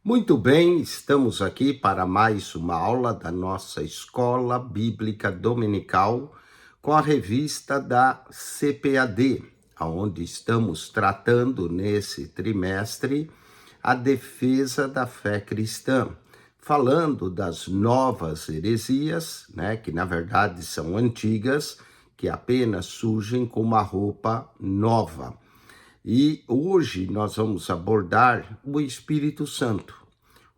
Muito bem, estamos aqui para mais uma aula da nossa Escola Bíblica Dominical com a revista da CPAD, onde estamos tratando nesse trimestre a defesa da fé cristã, falando das novas heresias, que na verdade são antigas, que apenas surgem com uma roupa nova. E hoje nós vamos abordar o Espírito Santo.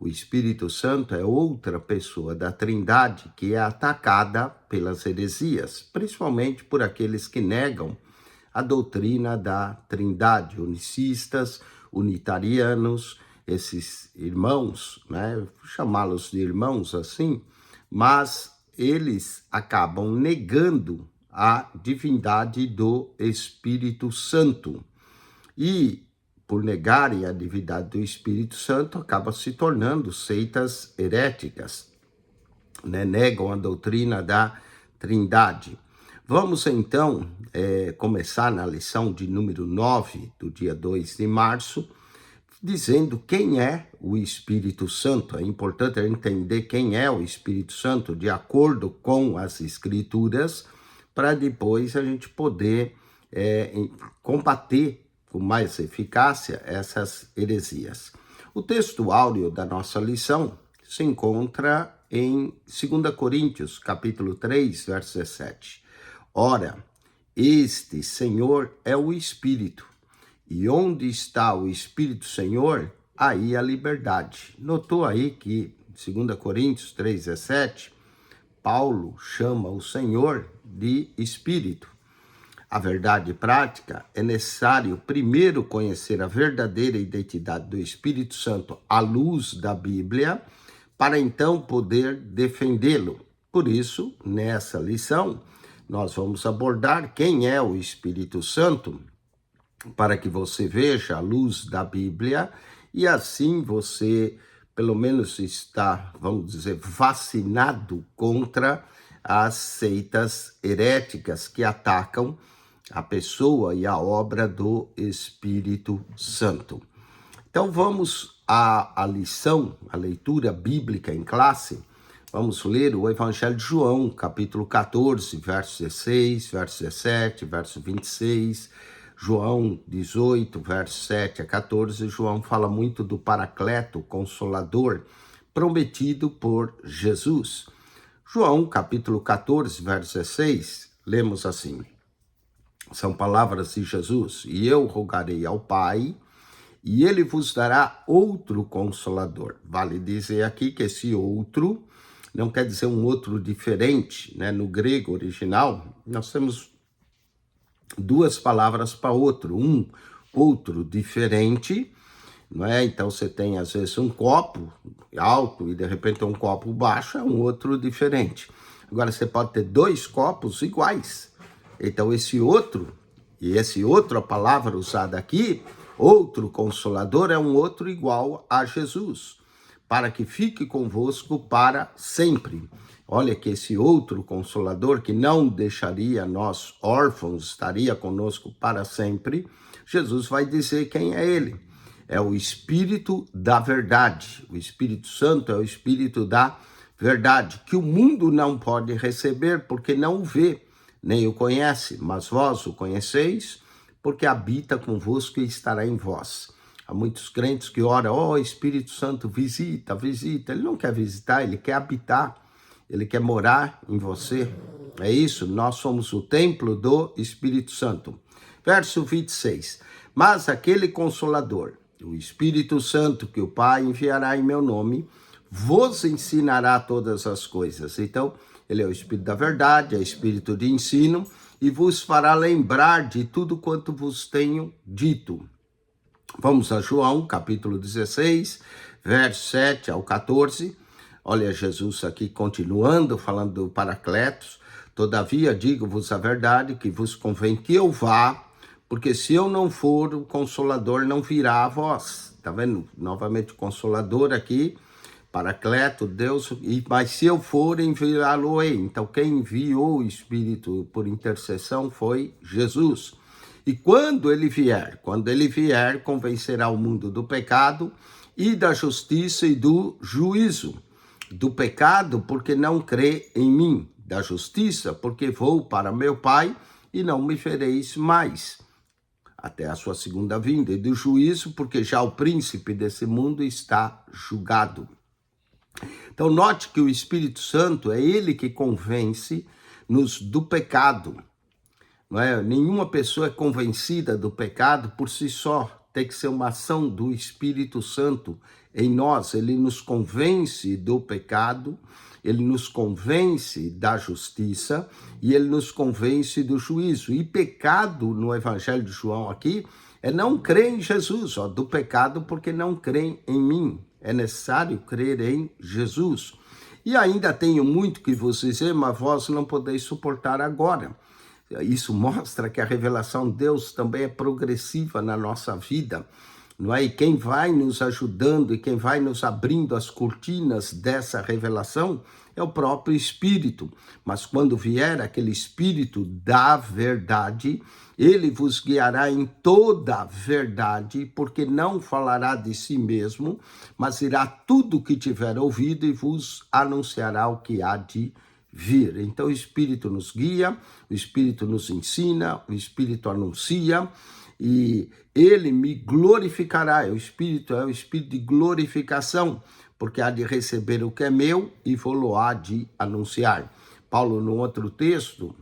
O Espírito Santo é outra pessoa da Trindade que é atacada pelas heresias, principalmente por aqueles que negam a doutrina da Trindade, unicistas, unitarianos, esses irmãos, chamá-los de irmãos assim, mas eles acabam negando a divindade do Espírito Santo. E, por negarem a divindade do Espírito Santo, acabam se tornando seitas heréticas, negam a doutrina da Trindade. Vamos, então, começar na lição de número 9, do dia 2 de março, dizendo quem é o Espírito Santo. É importante entender quem é o Espírito Santo de acordo com as Escrituras, para depois a gente poder combater com mais eficácia essas heresias. O texto áureo da nossa lição se encontra em 2 Coríntios, capítulo 3, verso 17. Ora, este Senhor é o Espírito, e onde está o Espírito Senhor, aí a liberdade. Notou aí que, 2 Coríntios 3, 17, Paulo chama o Senhor de Espírito. A verdade prática é necessário primeiro conhecer a verdadeira identidade do Espírito Santo à luz da Bíblia, para então poder defendê-lo. Por isso, nessa lição, nós vamos abordar quem é o Espírito Santo, para que você veja a luz da Bíblia e assim você, pelo menos, está, vamos dizer, vacinado contra as seitas heréticas que atacam a pessoa e a obra do Espírito Santo. Então vamos à lição, a leitura bíblica em classe. Vamos ler o Evangelho de João, capítulo 14, verso 16, verso 17, verso 26, João 18, verso 7 a 14. João fala muito do Paracleto, Consolador, prometido por Jesus. João, capítulo 14, verso 16, lemos assim. São palavras de Jesus. E eu rogarei ao Pai, e ele vos dará outro Consolador. Vale dizer aqui que esse outro não quer dizer um outro diferente, No grego original, nós temos duas palavras para outro. Um, outro diferente, Então você tem às vezes um copo alto e de repente um copo baixo, é um outro diferente. Agora você pode ter dois copos iguais. Então esse outro, a palavra usada aqui, outro Consolador, é um outro igual a Jesus, para que fique convosco para sempre. Olha que esse outro Consolador, que não deixaria nós órfãos, estaria conosco para sempre, Jesus vai dizer quem é ele. É o Espírito da verdade. O Espírito Santo é o Espírito da verdade, que o mundo não pode receber porque não o vê, nem o conhece, mas vós o conheceis, porque habita convosco e estará em vós. Há muitos crentes que oram, Espírito Santo, visita. Ele não quer visitar, ele quer habitar, ele quer morar em você. É isso, nós somos o templo do Espírito Santo. Verso 26, mas aquele Consolador, o Espírito Santo, que o Pai enviará em meu nome, vos ensinará todas as coisas. Então, ele é o Espírito da verdade, é o Espírito de ensino, e vos fará lembrar de tudo quanto vos tenho dito. Vamos a João, capítulo 16, verso 7 ao 14. Olha Jesus aqui continuando, falando do Paracletos. Todavia, digo-vos a verdade, que vos convém que eu vá, porque se eu não for, o Consolador não virá a vós. Tá vendo? Novamente o Consolador aqui, Paracleto, Deus, mas se eu for, enviá-lo-ei. Então, quem enviou o Espírito por intercessão foi Jesus. E quando ele vier, convencerá o mundo do pecado e da justiça e do juízo. Do pecado, porque não crê em mim. Da justiça, porque vou para meu Pai e não me vereis mais, até a sua segunda vinda. E do juízo, porque já o príncipe desse mundo está julgado. Então, note que o Espírito Santo é ele que convence-nos do pecado. Não é? Nenhuma pessoa é convencida do pecado por si só. Tem que ser uma ação do Espírito Santo em nós. Ele nos convence do pecado, ele nos convence da justiça e ele nos convence do juízo. E pecado, no Evangelho de João aqui, é não crer em Jesus, do pecado porque não creem em mim. É necessário crer em Jesus. E ainda tenho muito que vos dizer, mas vós não podeis suportar agora. Isso mostra que a revelação de Deus também é progressiva na nossa vida, não é? E quem vai nos ajudando e quem vai nos abrindo as cortinas dessa revelação é o próprio Espírito. Mas quando vier aquele Espírito da verdade, ele vos guiará em toda a verdade, porque não falará de si mesmo, mas irá tudo o que tiver ouvido e vos anunciará o que há de vir. Então o Espírito nos guia, o Espírito nos ensina, o Espírito anuncia e ele me glorificará. O Espírito é o Espírito de glorificação, porque há de receber o que é meu e vou-lo-á de anunciar. Paulo, no outro texto,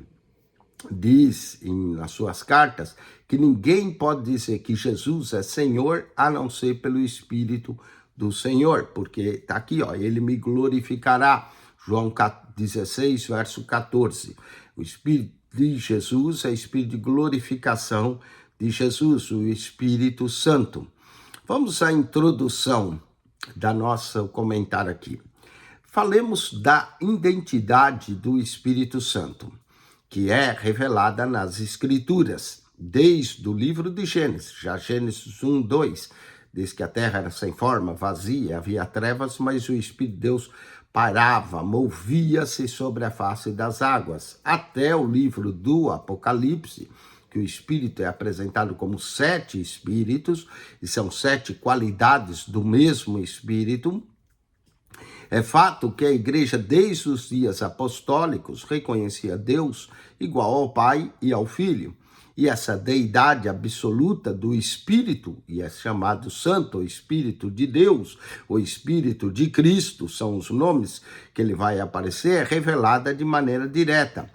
diz nas suas cartas que ninguém pode dizer que Jesus é Senhor a não ser pelo Espírito do Senhor, porque está aqui, ele me glorificará. João 16, verso 14. O Espírito de Jesus é o Espírito de glorificação de Jesus, o Espírito Santo. Vamos à introdução da nosso comentário aqui. Falemos da identidade do Espírito Santo, que é revelada nas Escrituras, desde o livro de Gênesis, já Gênesis 1, 2, diz que a terra era sem forma, vazia, havia trevas, mas o Espírito de Deus parava, movia-se sobre a face das águas, até o livro do Apocalipse, que o Espírito é apresentado como 7 Espíritos, e são 7 qualidades do mesmo Espírito. É fato que a igreja, desde os dias apostólicos, reconhecia Deus igual ao Pai e ao Filho. E essa deidade absoluta do Espírito, e é chamado Santo, o Espírito de Deus, o Espírito de Cristo, são os nomes que ele vai aparecer, é revelada de maneira direta.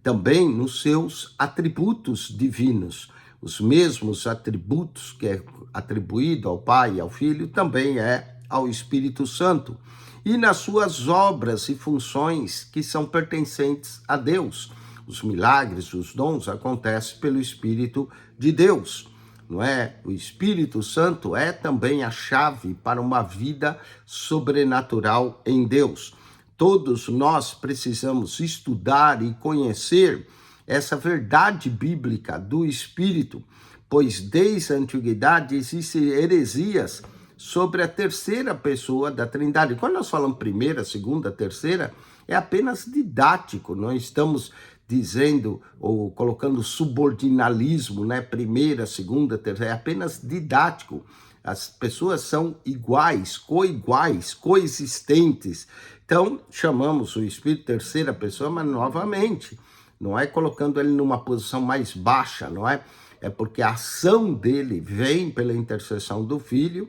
Também nos seus atributos divinos. Os mesmos atributos que é atribuído ao Pai e ao Filho, também é ao Espírito Santo. E nas suas obras e funções que são pertencentes a Deus. Os milagres, os dons acontecem pelo Espírito de Deus, não é? O Espírito Santo é também a chave para uma vida sobrenatural em Deus. Todos nós precisamos estudar e conhecer essa verdade bíblica do Espírito, pois desde a antiguidade existem heresias sobre a terceira pessoa da Trindade. Quando nós falamos primeira, segunda, terceira, é apenas didático, não estamos dizendo ou colocando subordinalismo, né? Primeira, segunda, terceira, é apenas didático. As pessoas são iguais, coiguais, coexistentes. Então, chamamos o Espírito terceira pessoa, mas novamente, não é colocando ele numa posição mais baixa, não é? É porque a ação dele vem pela intercessão do Filho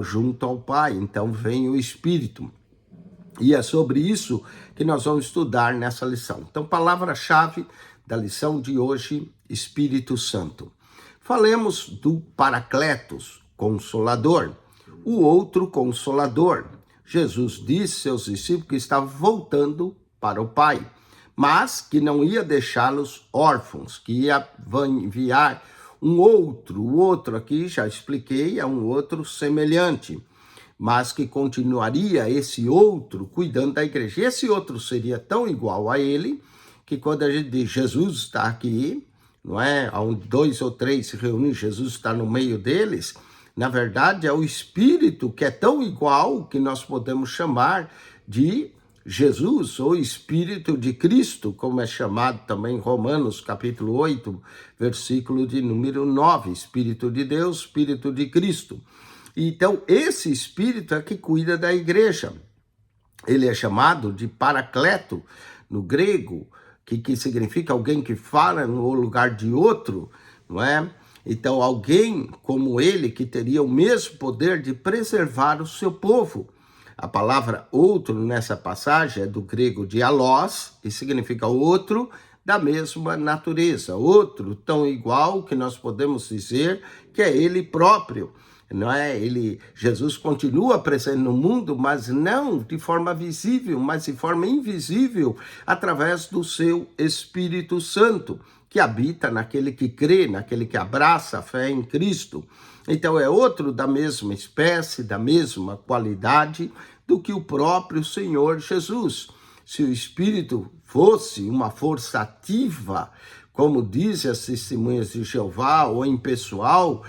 junto ao Pai. Então, vem o Espírito. E é sobre isso que nós vamos estudar nessa lição. Então, palavra-chave da lição de hoje, Espírito Santo. Falemos do Paracletos, Consolador, o outro Consolador. Jesus disse aos seus discípulos que estava voltando para o Pai, mas que não ia deixá-los órfãos, que ia enviar um outro. O outro aqui, já expliquei, é um outro semelhante, mas que continuaria esse outro cuidando da igreja. Esse outro seria tão igual a ele, que quando a gente diz Jesus está aqui, não é? Onde 2 ou 3 se reúnem, Jesus está no meio deles. Na verdade, é o Espírito que é tão igual que nós podemos chamar de Jesus, ou Espírito de Cristo, como é chamado também em Romanos, capítulo 8, versículo de número 9. Espírito de Deus, Espírito de Cristo. Então, esse Espírito é que cuida da igreja. Ele é chamado de Paracleto, no grego, que significa alguém que fala no lugar de outro, não é? Então, alguém como ele que teria o mesmo poder de preservar o seu povo. A palavra outro nessa passagem é do grego dialós, que significa outro da mesma natureza, outro tão igual que nós podemos dizer que é ele próprio. Não é? Jesus continua presente no mundo, mas não de forma visível, mas de forma invisível, através do seu Espírito Santo, que habita naquele que crê, naquele que abraça a fé em Cristo. Então é outro da mesma espécie, da mesma qualidade do que o próprio Senhor Jesus. Se o Espírito fosse uma força ativa, como dizem as testemunhas de Jeová, ou impessoal,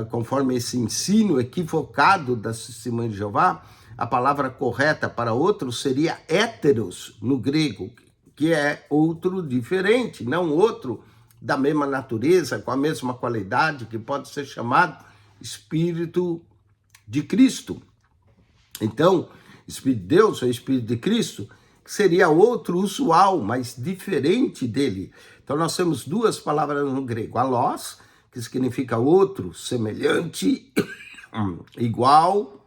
conforme esse ensino equivocado das testemunhas de Jeová, a palavra correta para outro seria héteros, no grego, que é outro diferente, não outro da mesma natureza, com a mesma qualidade, que pode ser chamado Espírito de Cristo. Então, Espírito de Deus ou Espírito de Cristo seria outro usual, mas diferente dele. Então, nós temos duas palavras no grego, alós, que significa outro, semelhante, igual,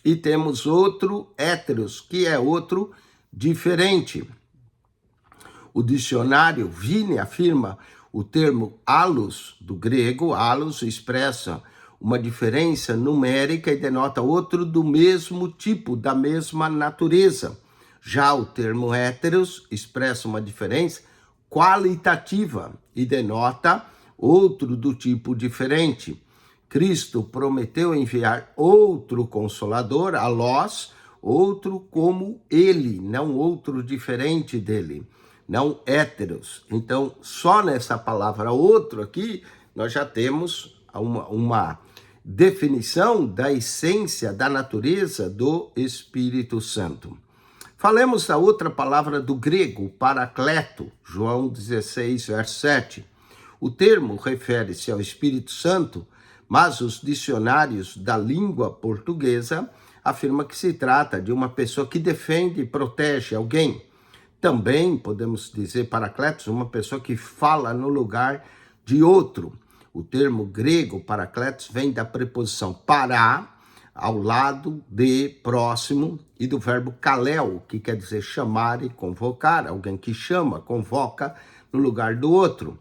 e temos outro, héteros, que é outro, diferente. O dicionário Vine afirma o termo allos, do grego, allos expressa uma diferença numérica e denota outro do mesmo tipo, da mesma natureza. Já o termo héteros expressa uma diferença qualitativa e denota outro do tipo diferente. Cristo prometeu enviar outro consolador, alós, outro como ele, não outro diferente dele, não héteros. Então, só nessa palavra outro aqui, nós já temos uma definição da essência, da natureza do Espírito Santo. Falemos da outra palavra do grego, paracleto, João 16, verso 7. O termo refere-se ao Espírito Santo, mas os dicionários da língua portuguesa afirmam que se trata de uma pessoa que defende e protege alguém. Também podemos dizer paracletos, uma pessoa que fala no lugar de outro. O termo grego paracletos vem da preposição para, ao lado de, próximo, e do verbo kaleo, que quer dizer chamar e convocar, alguém que chama, convoca no lugar do outro.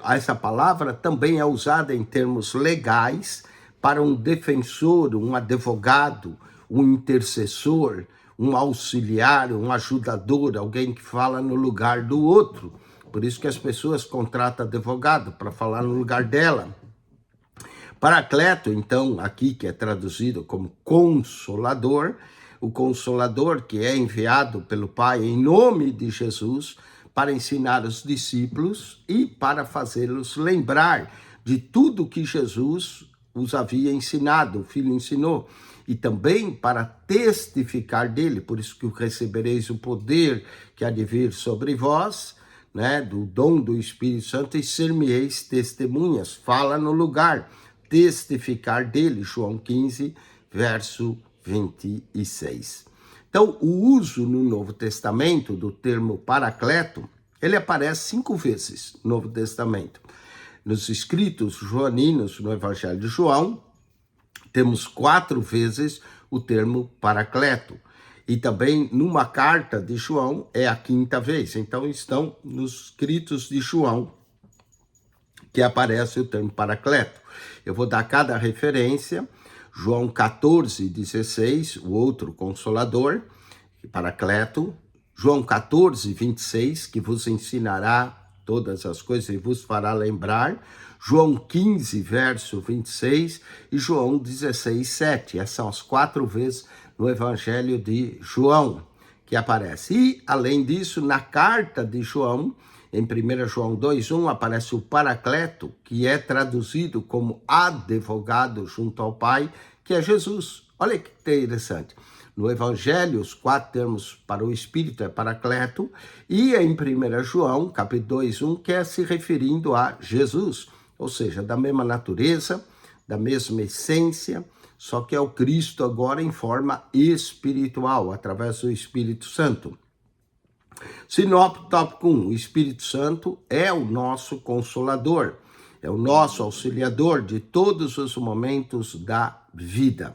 Essa palavra também é usada em termos legais para um defensor, um advogado, um intercessor, um auxiliar, um ajudador, alguém que fala no lugar do outro. Por isso que as pessoas contratam advogado para falar no lugar dela. Paracleto, então, aqui que é traduzido como consolador, o consolador que é enviado pelo Pai em nome de Jesus para ensinar os discípulos e para fazê-los lembrar de tudo que Jesus os havia ensinado, o Filho ensinou, e também para testificar dele, por isso que recebereis o poder que há de vir sobre vós, né, do dom do Espírito Santo, e ser-me-eis testemunhas, fala no lugar, testificar dele, João 15, verso 26. Então, o uso no Novo Testamento do termo paracleto, ele aparece 5 vezes no Novo Testamento. Nos escritos joaninos, no Evangelho de João, temos 4 vezes o termo paracleto. E também numa carta de João é a 5ª vez. Então estão nos escritos de João que aparece o termo paracleto. Eu vou dar cada referência. João 14, 16, o outro consolador, paracleto. João 14, 26, que vos ensinará todas as coisas e vos fará lembrar. João 15, verso 26 e João 16, 7. Essas são as 4 vezes no Evangelho de João que aparece. E, além disso, na carta de João, em 1 João 2:1, aparece o paracleto, que é traduzido como advogado junto ao Pai, que é Jesus. Olha que interessante. No Evangelho, os 4 termos para o Espírito é paracleto, e em 1 João, capítulo 2:1, que é se referindo a Jesus, ou seja, da mesma natureza, da mesma essência, só que é o Cristo agora em forma espiritual, através do Espírito Santo. Sinop, tópico 1, o Espírito Santo é o nosso consolador, é o nosso auxiliador de todos os momentos da vida.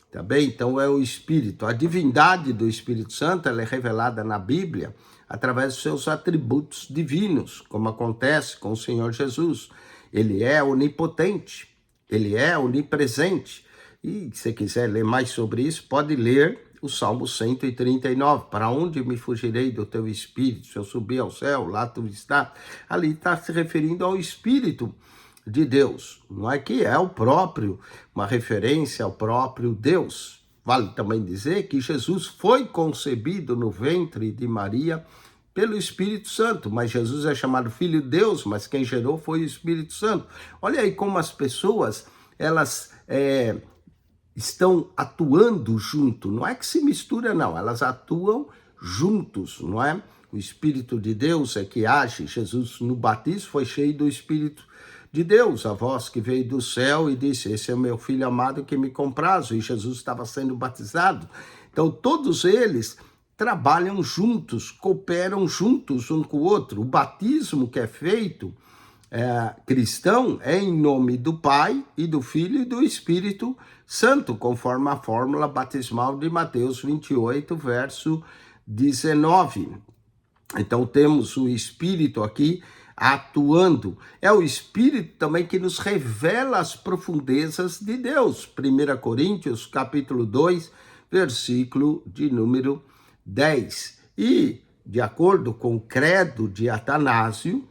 Tá bem? Então é o Espírito. A divindade do Espírito Santo ela é revelada na Bíblia através dos seus atributos divinos, como acontece com o Senhor Jesus. Ele é onipotente, ele é onipresente. E se quiser ler mais sobre isso, pode ler o Salmo 139. Para onde me fugirei do teu Espírito? Se eu subir ao céu, lá tu está. Ali está se referindo ao Espírito de Deus, não é que é o próprio, uma referência ao próprio Deus. Vale também dizer que Jesus foi concebido no ventre de Maria pelo Espírito Santo, mas Jesus é chamado Filho de Deus, mas quem gerou foi o Espírito Santo. Olha aí como as pessoas, elas estão atuando junto, não é que se mistura não, elas atuam juntos, não é? O Espírito de Deus é que age. Jesus no batismo foi cheio do Espírito de Deus, a voz que veio do céu e disse, esse é o meu filho amado que me comprazo, e Jesus estava sendo batizado. Então todos eles trabalham juntos, cooperam juntos um com o outro. O batismo que é feito cristão é em nome do Pai e do Filho e do Espírito Santo, conforme a fórmula batismal de Mateus 28, verso 19. Então temos o Espírito aqui atuando. É o Espírito também que nos revela as profundezas de Deus. 1 Coríntios, capítulo 2, versículo de número 10. E, de acordo com o credo de Atanásio,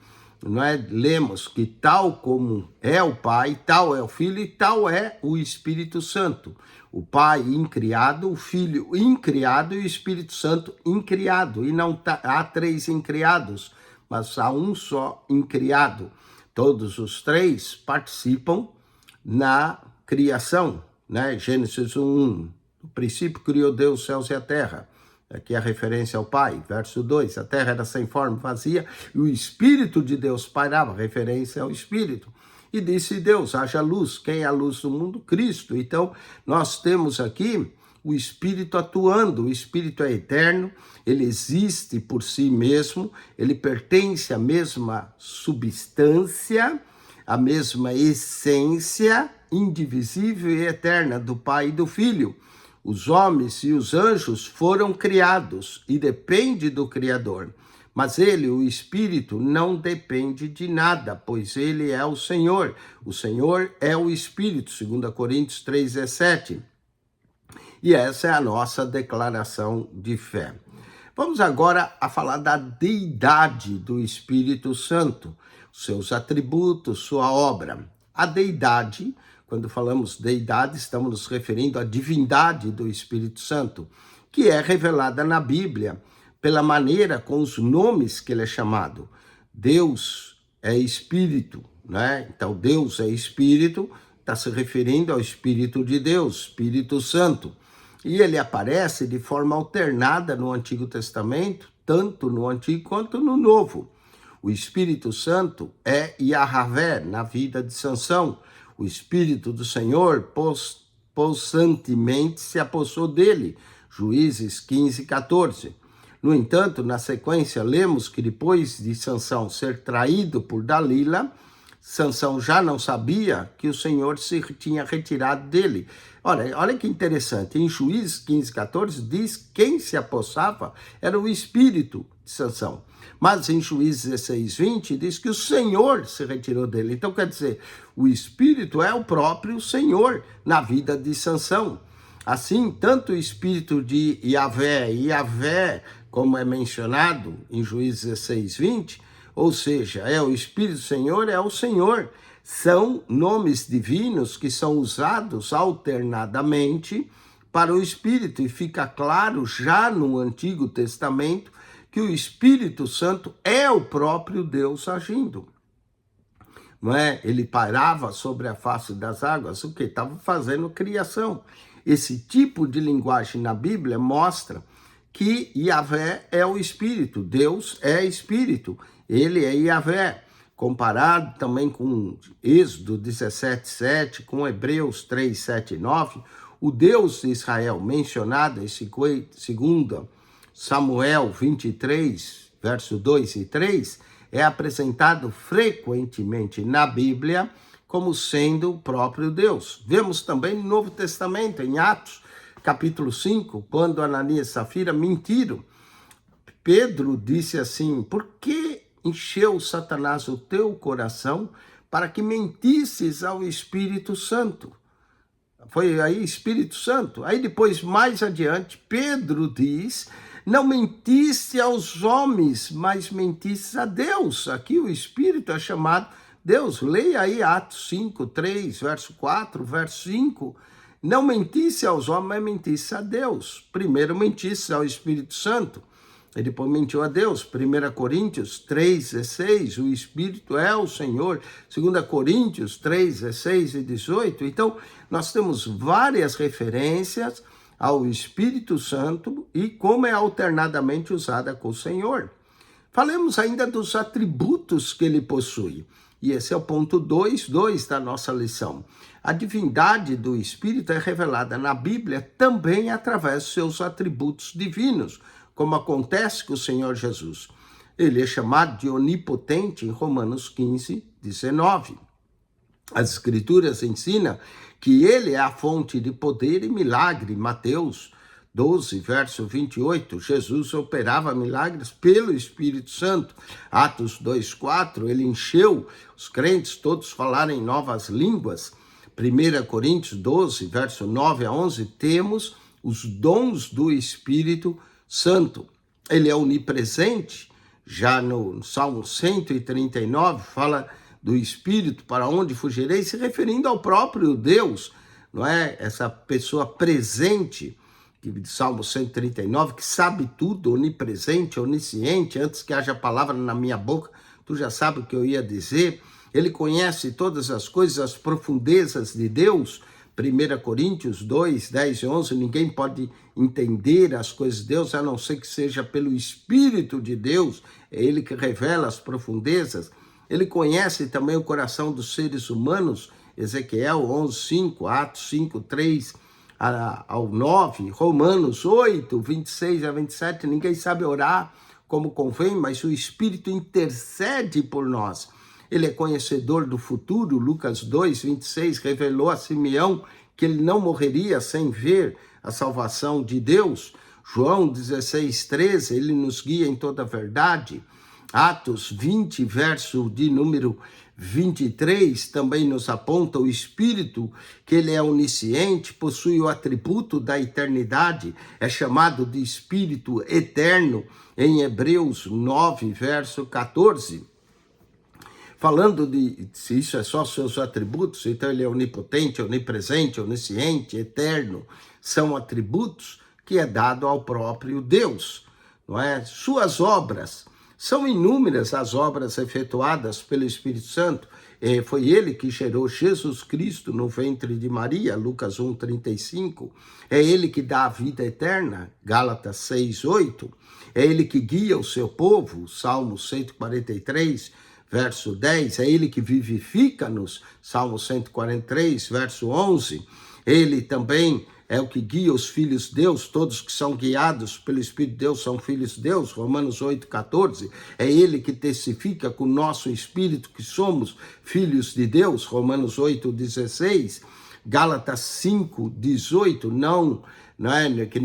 lemos que tal como é o Pai, tal é o Filho e tal é o Espírito Santo. O Pai incriado, o Filho incriado e o Espírito Santo incriado. E não há três incriados, mas há um só incriado. Todos os três participam na criação, Gênesis 1:1. No princípio criou Deus os céus e a terra. Aqui é a referência ao Pai. Verso 2, a terra era sem forma, vazia, e o Espírito de Deus pairava, referência ao Espírito. E disse Deus, haja luz. Quem é a luz do mundo? Cristo. Então, nós temos aqui o Espírito atuando. O Espírito é eterno, ele existe por si mesmo, ele pertence à mesma substância, à mesma essência indivisível e eterna do Pai e do Filho. Os homens e os anjos foram criados e depende do Criador. Mas ele, o Espírito, não depende de nada, pois ele é o Senhor. O Senhor é o Espírito, 2 Coríntios 3,17. E essa é a nossa declaração de fé. Vamos agora a falar da deidade do Espírito Santo, seus atributos, sua obra. A deidade, quando falamos deidade, estamos nos referindo à divindade do Espírito Santo, que é revelada na Bíblia pela maneira com os nomes que ele é chamado. Deus é Espírito, Então Deus é Espírito, está se referindo ao Espírito de Deus, Espírito Santo. E ele aparece de forma alternada no Antigo Testamento, tanto no Antigo quanto no Novo. O Espírito Santo é Yahvé na vida de Sansão. O Espírito do Senhor possantemente se apossou dele. Juízes 15:14. No entanto, na sequência, lemos que depois de Sansão ser traído por Dalila, Sansão já não sabia que o Senhor se tinha retirado dele. Olha que interessante, em Juízes 15:14 diz que quem se apossava era o espírito de Sansão. Mas em Juízes 16:20 diz que o Senhor se retirou dele. Então quer dizer, o espírito é o próprio Senhor na vida de Sansão. Assim, tanto o espírito de Yahvé, como é mencionado em Juízes 16:20, ou seja, é o Espírito do Senhor, é o Senhor. São nomes divinos que são usados alternadamente para o Espírito. E fica claro já no Antigo Testamento que o Espírito Santo é o próprio Deus agindo. Ele pairava sobre a face das águas, o que? Estava fazendo criação. Esse tipo de linguagem na Bíblia mostra que Yahvé é o Espírito, Deus é Espírito, ele é Yahvé. comparado também com Êxodo 17:7, com Hebreus 3, 7 e 9, o Deus de Israel, mencionado em 2 Samuel 23, verso 2 e 3, é apresentado frequentemente na Bíblia como sendo o próprio Deus. Vemos também no Novo Testamento, em Atos, capítulo 5, quando Ananias e Safira mentiram. Pedro disse assim: por que encheu Satanás o teu coração para que mentisses ao Espírito Santo? Foi aí Espírito Santo. Aí depois, mais adiante, Pedro diz: não mentiste aos homens, mas mentiste a Deus. Aqui o Espírito é chamado Deus. Leia aí Atos 5, 3, verso 4, verso 5. Não mentisse aos homens, mas mentisse a Deus. Primeiro mentisse ao Espírito Santo. E depois mentiu a Deus. 1 Coríntios 3:16, o Espírito é o Senhor. 2 Coríntios 3:16 e 18. Então, nós temos várias referências ao Espírito Santo e como é alternadamente usada com o Senhor. Falemos ainda dos atributos que ele possui. E esse é o ponto 2.2 da nossa lição. A divindade do Espírito é revelada na Bíblia também através dos seus atributos divinos, como acontece com o Senhor Jesus. Ele é chamado de onipotente em Romanos 15, 19. As Escrituras ensinam que ele é a fonte de poder e milagre. Mateus 12, verso 28, Jesus operava milagres pelo Espírito Santo. Atos 2:4, ele encheu os crentes, todos falaram em novas línguas. 1 Coríntios 12, verso 9 a 11, temos os dons do Espírito Santo. Ele é onipresente. Já no Salmo 139 fala do Espírito, para onde fugirei, se referindo ao próprio Deus, não é? Essa pessoa presente, de Salmo 139, que sabe tudo, onipresente, onisciente, antes que haja palavra na minha boca, tu já sabe o que eu ia dizer. Ele conhece todas as coisas, as profundezas de Deus. 1 Coríntios 2, 10 e 11, ninguém pode entender as coisas de Deus, a não ser que seja pelo Espírito de Deus, é ele que revela as profundezas. Ele conhece também o coração dos seres humanos, Ezequiel 11, 5, Atos 5, 3 ao 9, Romanos 8, 26 a 27, ninguém sabe orar como convém, mas o Espírito intercede por nós. Ele é conhecedor do futuro. Lucas 2, 26, revelou a Simeão que ele não morreria sem ver a salvação de Deus. João 16, 13, ele nos guia em toda a verdade. Atos 20, verso de número 23, também nos aponta o Espírito, que ele é onisciente, possui o atributo da eternidade, é chamado de Espírito eterno, em Hebreus 9, verso 14. Falando de se isso é só seus atributos, então ele é onipotente, onipresente, onisciente, eterno, são atributos que é dado ao próprio Deus, não é? Suas obras, são inúmeras as obras efetuadas pelo Espírito Santo. Foi ele que gerou Jesus Cristo no ventre de Maria, Lucas 1:35. É ele que dá a vida eterna, Gálatas 6:8. É ele que guia o seu povo, Salmo 143, verso 10. É ele que vivifica-nos, Salmo 143, verso 11. Ele também é o que guia os filhos de Deus, todos que são guiados pelo Espírito de Deus são filhos de Deus, Romanos 8:14. É ele que testifica com o nosso espírito que somos filhos de Deus, Romanos 8:16. Gálatas 5:18, não é que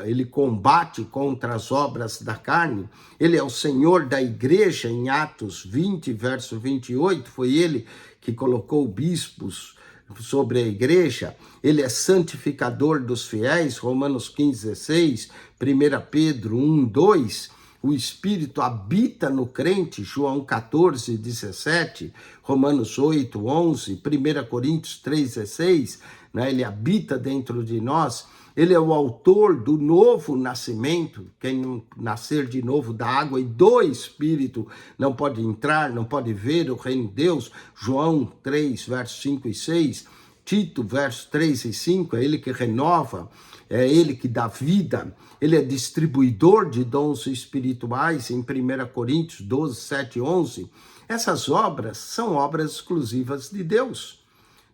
ele combate contra as obras da carne. Ele é o Senhor da igreja, em Atos 20, verso 28, foi ele que colocou bispos sobre a igreja. Ele é santificador dos fiéis, Romanos 15:16, 1 Pedro 1:2. O Espírito habita no crente, João 14:17, Romanos 8:11, 1 Coríntios 3:16, né? Ele habita dentro de nós. Ele é o autor do novo nascimento. Quem não nascer de novo da água e do Espírito não pode entrar, não pode ver o reino de Deus. João 3, versos 5 e 6. Tito, versos 3 e 5. É ele que renova, é ele que dá vida. Ele é distribuidor de dons espirituais em 1 Coríntios 12, 7 e 11. Essas obras são obras exclusivas de Deus,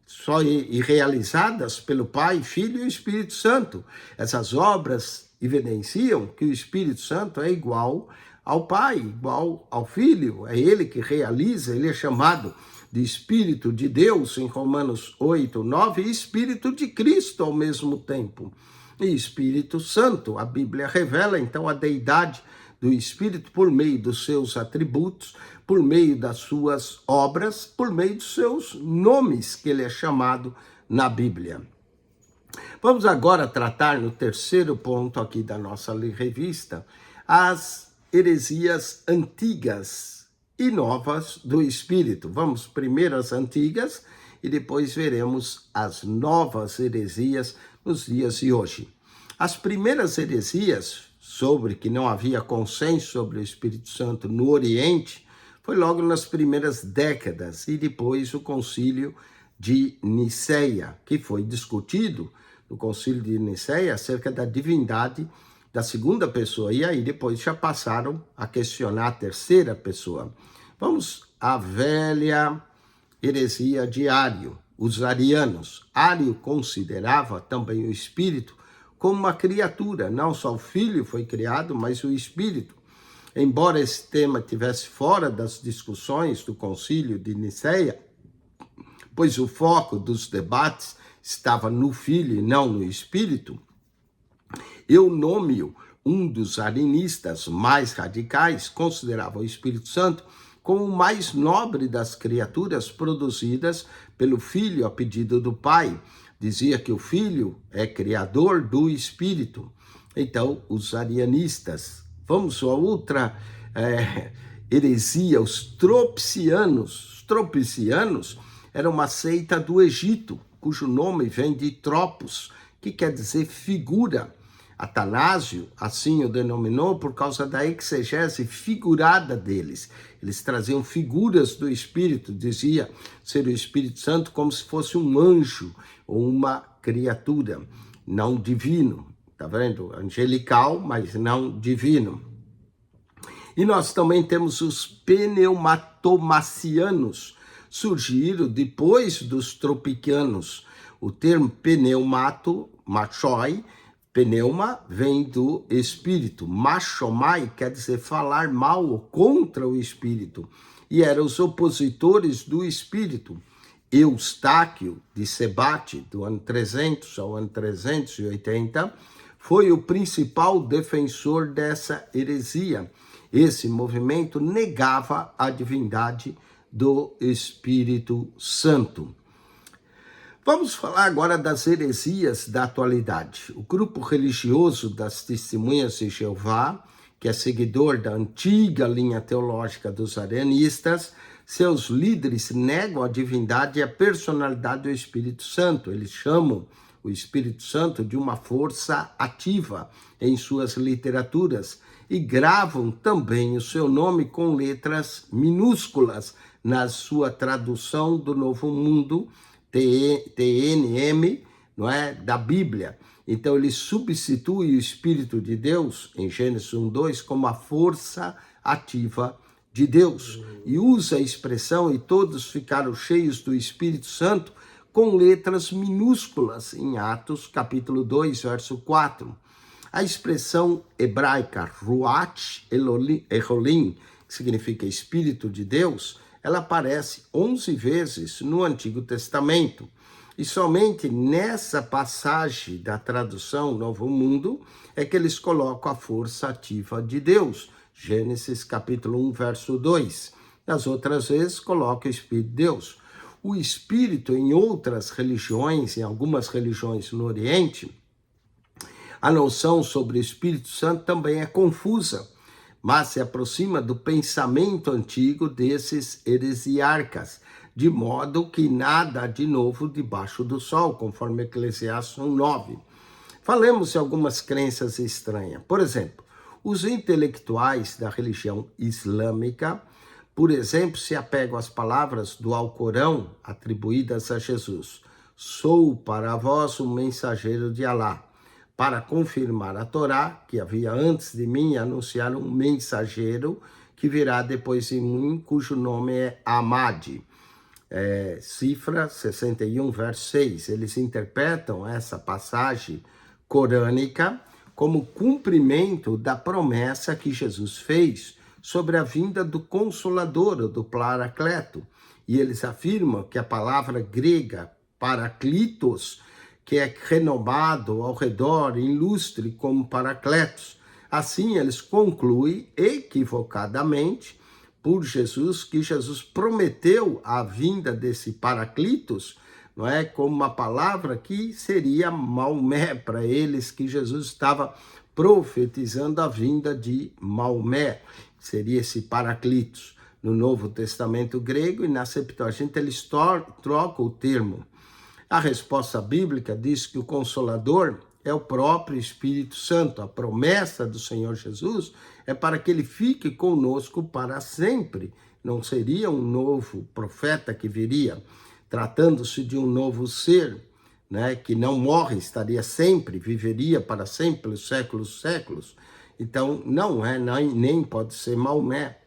só e realizadas pelo Pai, Filho e Espírito Santo. Essas obras evidenciam que o Espírito Santo é igual ao Pai, igual ao Filho, é ele que realiza, ele é chamado de Espírito de Deus, em Romanos 8, 9, e Espírito de Cristo ao mesmo tempo. E Espírito Santo, a Bíblia revela então a deidade do Espírito por meio dos seus atributos, por meio das suas obras, por meio dos seus nomes que ele é chamado na Bíblia. Vamos agora tratar no terceiro ponto aqui da nossa revista, as heresias antigas e novas do Espírito. Vamos primeiro às antigas e depois veremos as novas heresias nos dias de hoje. As primeiras heresias sobre que não havia consenso sobre o Espírito Santo no Oriente foi logo nas primeiras décadas e depois o Concílio de Niceia, que foi discutido no Concílio de Niceia acerca da divindade da segunda pessoa, e aí depois já passaram a questionar a terceira pessoa. Vamos à velha heresia de Ário, os arianos. Ário considerava também o Espírito como uma criatura, não só o Filho foi criado, mas o Espírito. Embora esse tema estivesse fora das discussões do Concílio de Niceia, pois o foco dos debates estava no Filho e não no Espírito, Eunômio, um dos arianistas mais radicais, considerava o Espírito Santo como o mais nobre das criaturas produzidas pelo Filho a pedido do Pai. Dizia que o Filho é criador do Espírito. Então, os arianistas. Vamos a outra heresia, os tropicianos. Os tropicianos eram uma seita do Egito, cujo nome vem de tropos, que quer dizer figura. Atanásio assim o denominou por causa da exegese figurada deles. Eles traziam figuras do Espírito, dizia ser o Espírito Santo como se fosse um anjo ou uma criatura, não divino. Tá vendo? Angelical, mas não divino. E nós também temos os pneumatomacianos, surgiram depois dos tropicianos. O termo pneumato, machoi, pneuma vem do espírito. Machomai quer dizer falar mal ou contra o espírito. E eram os opositores do espírito. Eustáquio de Sebate, do ano 300 ao ano 380, foi o principal defensor dessa heresia. Esse movimento negava a divindade do Espírito Santo. Vamos falar agora das heresias da atualidade. O grupo religioso das Testemunhas de Jeová, que é seguidor da antiga linha teológica dos arianistas, seus líderes negam a divindade e a personalidade do Espírito Santo. Eles chamam o Espírito Santo de uma força ativa em suas literaturas e gravam também o seu nome com letras minúsculas na sua tradução do Novo Mundo, TNM, não é, da Bíblia. Então ele substitui o Espírito de Deus, em Gênesis 1:2, como a força ativa de Deus. E usa a expressão, e todos ficaram cheios do Espírito Santo, com letras minúsculas, em Atos, capítulo 2, verso 4. A expressão hebraica, Ruach Elohim, que significa Espírito de Deus, ela aparece 11 vezes no Antigo Testamento. E somente nessa passagem da tradução Novo Mundo é que eles colocam a força ativa de Deus. Gênesis capítulo 1, verso 2. Nas outras vezes coloca o Espírito de Deus. O Espírito em outras religiões, em algumas religiões no Oriente, a noção sobre o Espírito Santo também é confusa, mas se aproxima do pensamento antigo desses heresiarcas, de modo que nada há de novo debaixo do sol, conforme Eclesiastes 1:9. Falemos de algumas crenças estranhas. Por exemplo, os intelectuais da religião islâmica, por exemplo, se apegam às palavras do Alcorão atribuídas a Jesus. Sou para vós o mensageiro de Alá, para confirmar a Torá, que havia antes de mim, anunciar um mensageiro que virá depois em mim, cujo nome é Amade. Cifra 61, verso 6. Eles interpretam essa passagem corânica como cumprimento da promessa que Jesus fez sobre a vinda do Consolador, do Paracleto. E eles afirmam que a palavra grega parakletos, que é renomado ao redor, ilustre como Paracletos. Assim, eles concluem equivocadamente por Jesus, que Jesus prometeu a vinda desse Paracletos, não é, como uma palavra que seria Maomé para eles, que Jesus estava profetizando a vinda de Maomé, seria esse Paracletos. No Novo Testamento grego e na Septuaginta eles trocam o termo. A resposta bíblica diz que o Consolador é o próprio Espírito Santo. A promessa do Senhor Jesus é para que ele fique conosco para sempre. Não seria um novo profeta que viria, tratando-se de um novo ser, né, que não morre, estaria sempre, viveria para sempre, pelos séculos dos séculos. Então, não é, nem pode ser Maomé,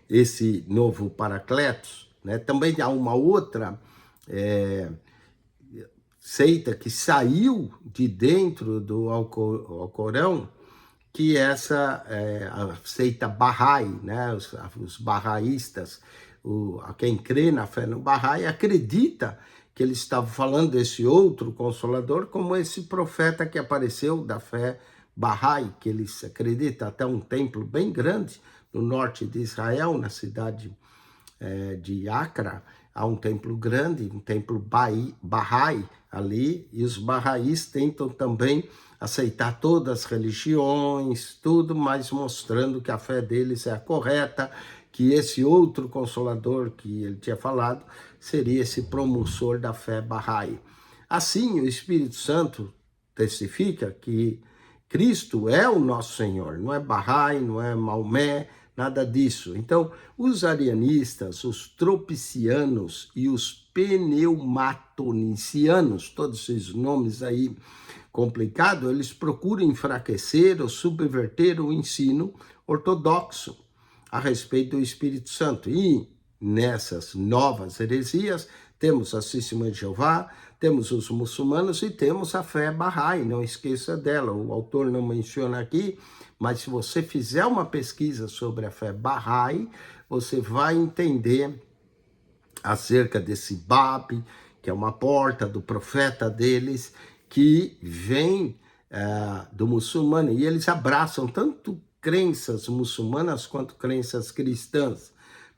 esse novo Paracletos, né? Também há uma outra seita que saiu de dentro do Alcorão, que essa a seita Bahá'í, né? Os bahá'ístas, quem crê na fé no Bahá'í acredita que ele estava falando desse outro Consolador como esse profeta que apareceu da fé Bahá'í, que eles acreditam até um templo bem grande no norte de Israel, na cidade de Acre, há um templo grande, um templo Bahá'í ali, e os Bahá'ís tentam também aceitar todas as religiões, tudo, mas mostrando que a fé deles é a correta, que esse outro Consolador que ele tinha falado seria esse promulsor da fé Bahá'í. Assim, o Espírito Santo testifica que Cristo é o nosso Senhor, não é Bahá'í, não é Maomé, nada disso. Então, os arianistas, os tropicianos e os pneumatonicianos, todos esses nomes aí complicados, eles procuram enfraquecer ou subverter o ensino ortodoxo a respeito do Espírito Santo. E nessas novas heresias, temos a Testemunha de Jeová, temos os muçulmanos e temos a fé Bahá'í, não esqueça dela. O autor não menciona aqui, mas se você fizer uma pesquisa sobre a fé Bahá'í, você vai entender acerca desse Bab, que é uma porta do profeta deles, que vem do muçulmano. E eles abraçam tanto crenças muçulmanas quanto crenças cristãs.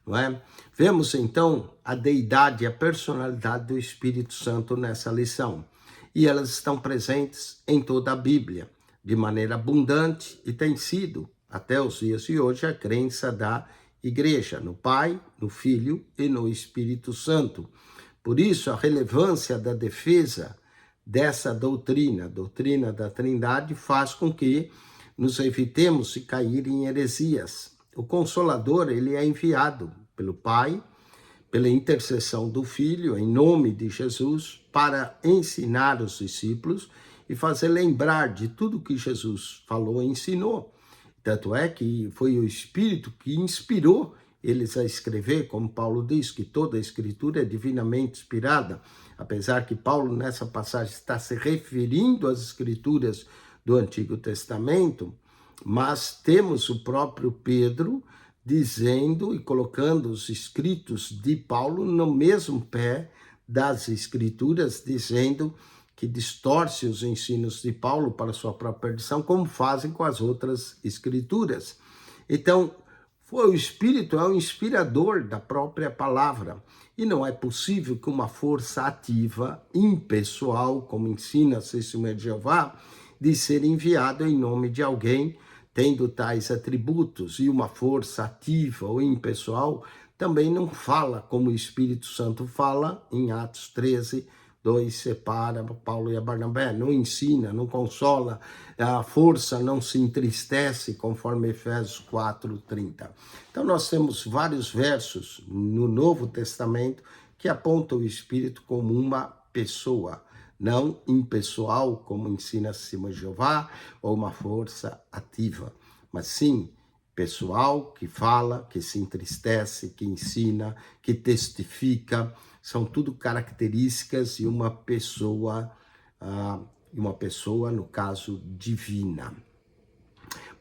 Não é? Vemos então a deidade e a personalidade do Espírito Santo nessa lição. E elas estão presentes em toda a Bíblia, de maneira abundante, e tem sido, até os dias de hoje, a crença da Igreja, no Pai, no Filho e no Espírito Santo. Por isso, a relevância da defesa dessa doutrina, a doutrina da Trindade, faz com que nos evitemos de cair em heresias. O Consolador, ele é enviado pelo Pai, pela intercessão do Filho, em nome de Jesus, para ensinar os discípulos e fazer lembrar de tudo que Jesus falou e ensinou. Tanto é que foi o Espírito que inspirou eles a escrever, como Paulo diz, que toda a Escritura é divinamente inspirada, apesar que Paulo, nessa passagem, está se referindo às Escrituras do Antigo Testamento, mas temos o próprio Pedro dizendo e colocando os escritos de Paulo no mesmo pé das Escrituras, dizendo que distorce os ensinos de Paulo para sua própria perdição, como fazem com as outras Escrituras. Então, o Espírito é o inspirador da própria palavra, e não é possível que uma força ativa, impessoal, como ensina a Testemunha de Jeová, de ser enviado em nome de alguém tendo tais atributos, e uma força ativa ou impessoal também não fala como o Espírito Santo fala em Atos 13, 2, separa Paulo e Barnabé, não ensina, não consola, a força não se entristece, conforme Efésios 4, 30. Então nós temos vários versos no Novo Testamento que apontam o Espírito como uma pessoa, não impessoal, como ensina Testemunha de Jeová, ou uma força ativa, mas sim pessoal que fala, que se entristece, que ensina, que testifica, são tudo características de uma pessoa, no caso, divina.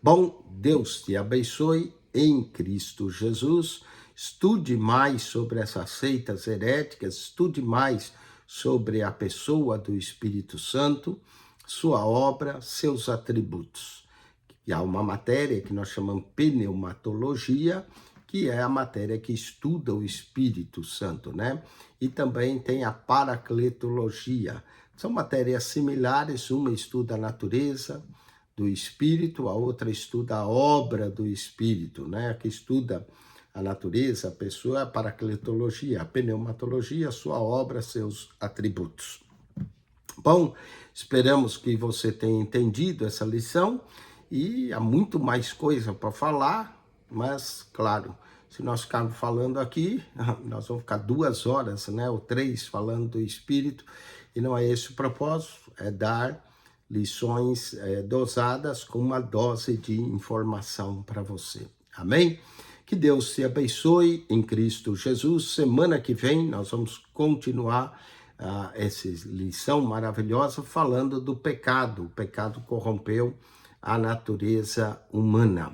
Bom, Deus te abençoe em Cristo Jesus. Estude mais sobre essas seitas heréticas, estude mais sobre a pessoa do Espírito Santo, sua obra, seus atributos. E há uma matéria que nós chamamos pneumatologia, que é a matéria que estuda o Espírito Santo, né? E também tem a paracletologia. São matérias similares, uma estuda a natureza do Espírito, a outra estuda a obra do Espírito, né? A que estuda a natureza, a pessoa, a paracletologia, a pneumatologia, a sua obra, seus atributos. Bom, esperamos que você tenha entendido essa lição e há muito mais coisa para falar, mas, claro, se nós ficarmos falando aqui, nós vamos ficar 2 horas, né, ou 3, falando do Espírito, e não é esse o propósito, é dar lições dosadas com uma dose de informação para você. Amém? Que Deus te abençoe em Cristo Jesus. Semana que vem nós vamos continuar essa lição maravilhosa falando do pecado. O pecado corrompeu a natureza humana.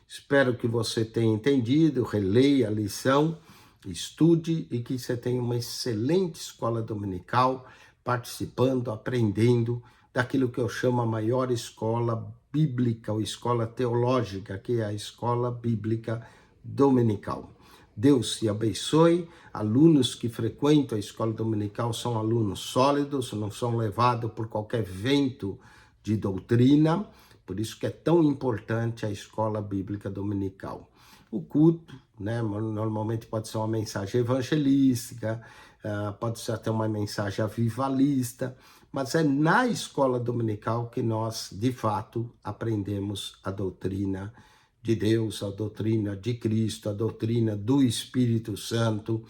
Espero que você tenha entendido, releia a lição, estude e que você tenha uma excelente escola dominical, participando, aprendendo daquilo que eu chamo a maior escola bíblica ou escola teológica, que é a escola bíblica dominical. Deus te abençoe. Alunos que frequentam a escola dominical são alunos sólidos, não são levados por qualquer vento de doutrina. Por isso que é tão importante a escola bíblica dominical. O culto, né, normalmente pode ser uma mensagem evangelística, pode ser até uma mensagem avivalista, mas é na escola dominical que nós, de fato, aprendemos a doutrina de Deus, a doutrina de Cristo, a doutrina do Espírito Santo,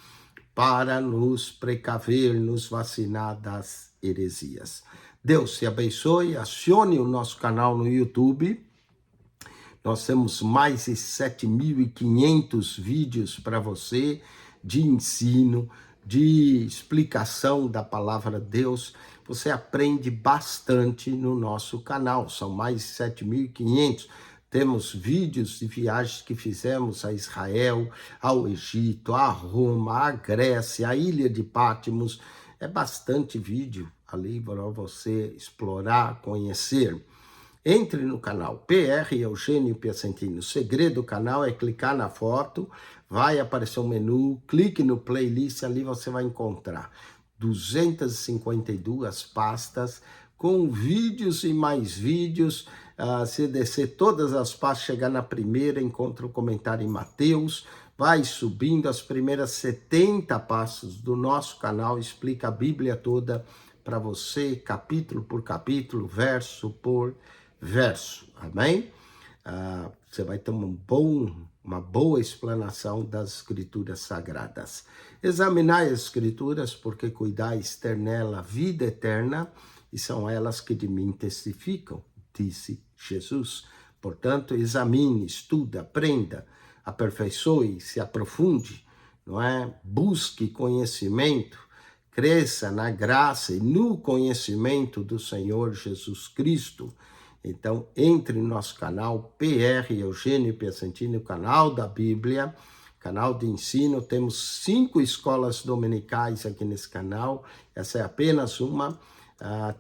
para nos precaver, nos vacinar das heresias. Deus te abençoe, acione o nosso canal no YouTube. Nós temos mais de 7.500 vídeos para você de ensino, de explicação da palavra de Deus. Você aprende bastante no nosso canal, são mais de 7.500. Temos vídeos de viagens que fizemos a Israel, ao Egito, a Roma, a Grécia, a Ilha de Patmos. É bastante vídeo ali para você explorar, conhecer. Entre no canal PR Eugênio Piacentini. O segredo do canal é clicar na foto, vai aparecer um menu, clique no playlist, ali você vai encontrar 252 pastas com vídeos e mais vídeos. Se descer todas as pastas, chegar na primeira, encontra o comentário em Mateus, vai subindo as primeiras 70 pastas do nosso canal, explica a Bíblia toda para você, capítulo por capítulo, verso por verso, amém? Você vai ter uma boa explanação das Escrituras Sagradas. Examinai as Escrituras, porque cuidais ter nela vida eterna, e são elas que de mim testificam, disse Jesus. Portanto, examine, estuda, aprenda, aperfeiçoe, se aprofunde, não é? Busque conhecimento, cresça na graça e no conhecimento do Senhor Jesus Cristo. Então, entre no nosso canal PR Eugênio Piacentini, o canal da Bíblia, canal de ensino. Temos 5 escolas dominicais aqui nesse canal. Essa é apenas uma.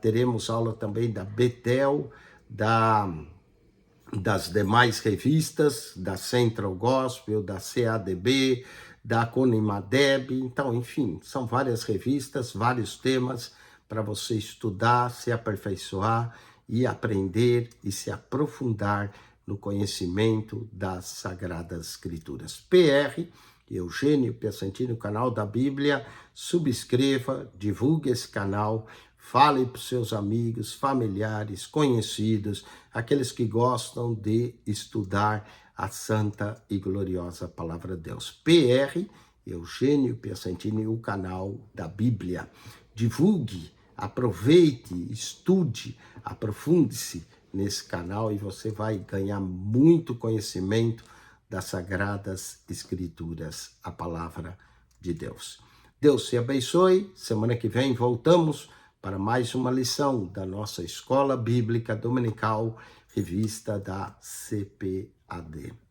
Teremos aula também da Betel, das demais revistas, da Central Gospel, da CADB, da Conimadeb. Então, enfim, são várias revistas, vários temas para você estudar, se aperfeiçoar e aprender e se aprofundar no conhecimento das Sagradas Escrituras. PR Eugênio Piacentini, o canal da Bíblia. Subscreva, divulgue esse canal, fale para os seus amigos, familiares, conhecidos, aqueles que gostam de estudar a santa e gloriosa palavra de Deus. PR Eugênio Piacentini, o canal da Bíblia. Divulgue, aproveite, estude, aprofunde-se nesse canal e você vai ganhar muito conhecimento das Sagradas Escrituras, a palavra de Deus. Deus te abençoe. Semana que vem voltamos para mais uma lição da nossa Escola Bíblica Dominical, revista da CPAD.